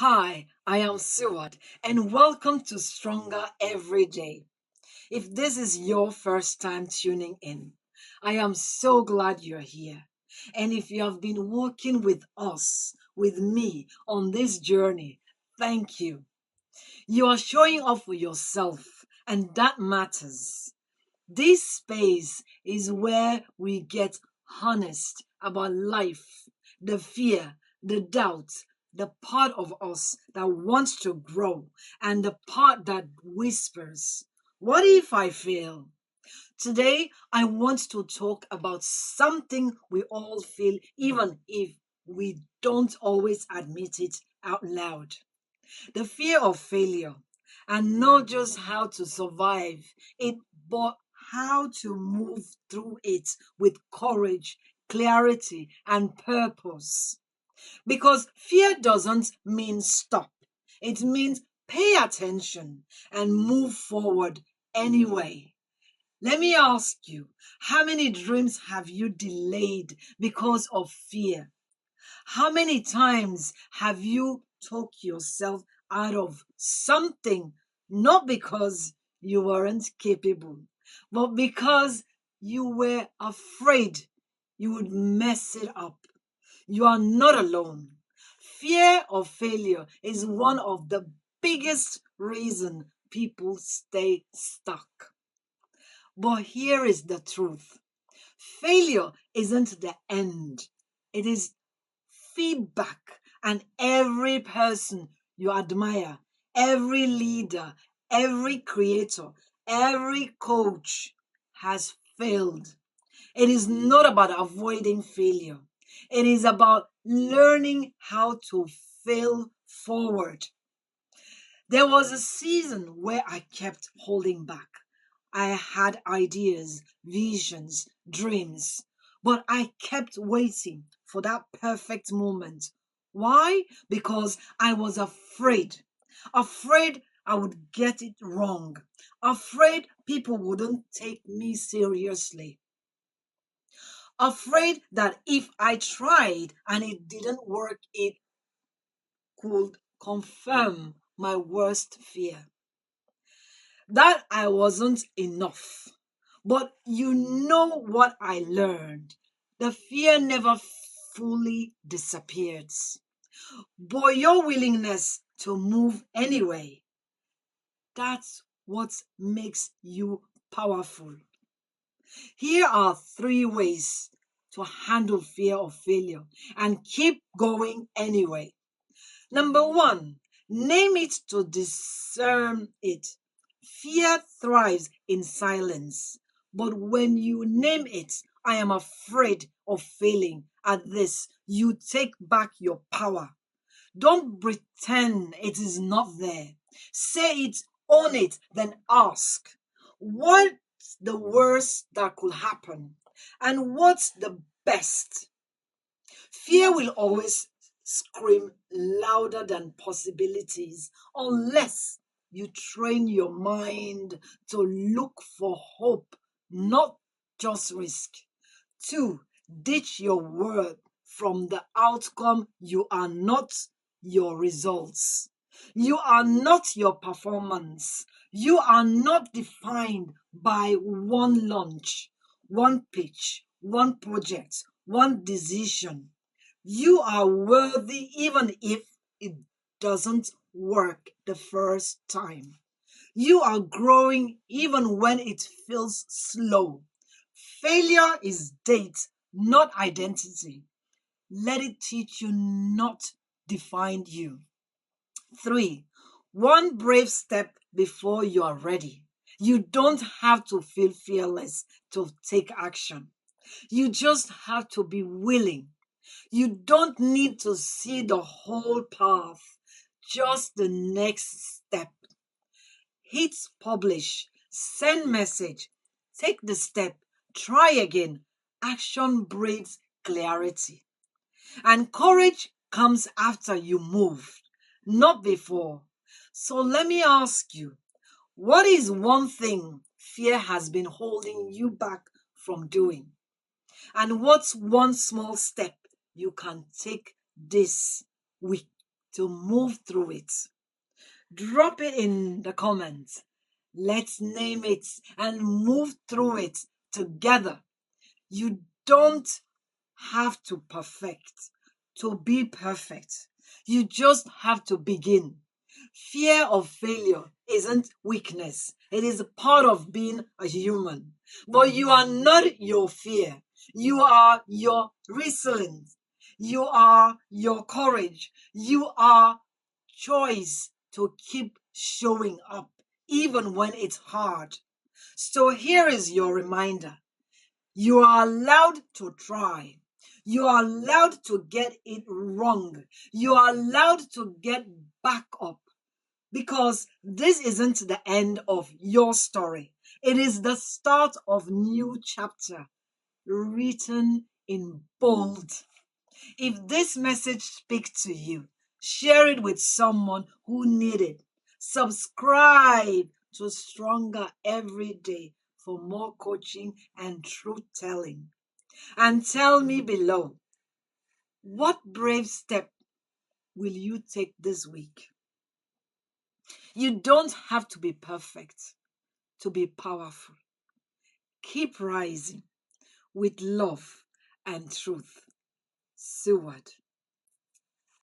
Hi, I am Suad, and welcome to Stronger Every Day. If this is your first time tuning in, I am so glad you're here. And if you have been walking with us, with me on this journey, thank you. You are showing up for yourself, and that matters. This space is where we get honest about life, the fear, the doubt, the part of us that wants to grow, and the part that whispers, what if I fail? Today, I want to talk about something we all feel, even if we don't always admit it out loud: the fear of failure, and not just how to survive it, but how to move through it with courage, clarity, and purpose. Because fear doesn't mean stop, it means pay attention and move forward anyway. Let me ask you, how many dreams have you delayed because of fear? How many times have you talked yourself out of something not because you weren't capable, but because you were afraid you would mess it up? You are not alone. Fear of failure is one of the biggest reasons people stay stuck. But here is the truth: failure isn't the end, it is feedback. And every person you admire, every leader, every creator, every coach has failed. It is not about avoiding failure, it is about learning how to fail forward. There was a season where I kept holding back. I had ideas, visions, dreams, but I kept waiting for that perfect moment. Why? Because I was afraid. Afraid I would get it wrong. Afraid people wouldn't take me seriously. Afraid that if I tried and it didn't work, it could confirm my worst fear, that I wasn't enough. But you know what I learned? The fear never fully disappears. But your willingness to move anyway, that's what makes you powerful. Here are three ways to handle fear of failure and keep going anyway. Number one, name it to discern it. Fear thrives in silence. But when you name it, I am afraid of failing at this, you take back your power. Don't pretend it is not there. Say it, own it, then ask, what's the worst that could happen? And what's the best? Fear will always scream louder than possibilities unless you train your mind to look for hope, not just risk. Two, ditch your word from the outcome. You are not your results. You are not your performance. You are not defined by one launch, one pitch, one project, one decision. You are worthy even if it doesn't work the first time. You are growing even when it feels slow. Failure is date, not identity. Let it teach you, not define you. Three, one brave step before you are ready. You don't have to feel fearless to take action. You just have to be willing. You don't need to see the whole path, just the next step. Hit publish, send message, take the step, try again. Action breeds clarity. And courage comes after you move, not before. So let me ask you, what is one thing fear has been holding you back from doing? And what's one small step you can take this week? to move through it? Drop it in the comments. Let's name it and move through it together. You don't have to be perfect. You just have to begin. Fear of failure isn't weakness. It is a part of being a human. But you are not your fear. You are your resilience. You are your courage. You are choice to keep showing up even when it's hard. So here is your reminder. You are allowed to try. You are allowed to get it wrong. You are allowed to get back up because this isn't the end of your story. It is the start of new chapter written in bold. If this message speaks to you, share it with someone who needs it. Subscribe to Stronger every day for more coaching and truth telling. And tell me below, what brave step will you take this week? You don't have to be perfect to be powerful. Keep rising with love and truth. Suad.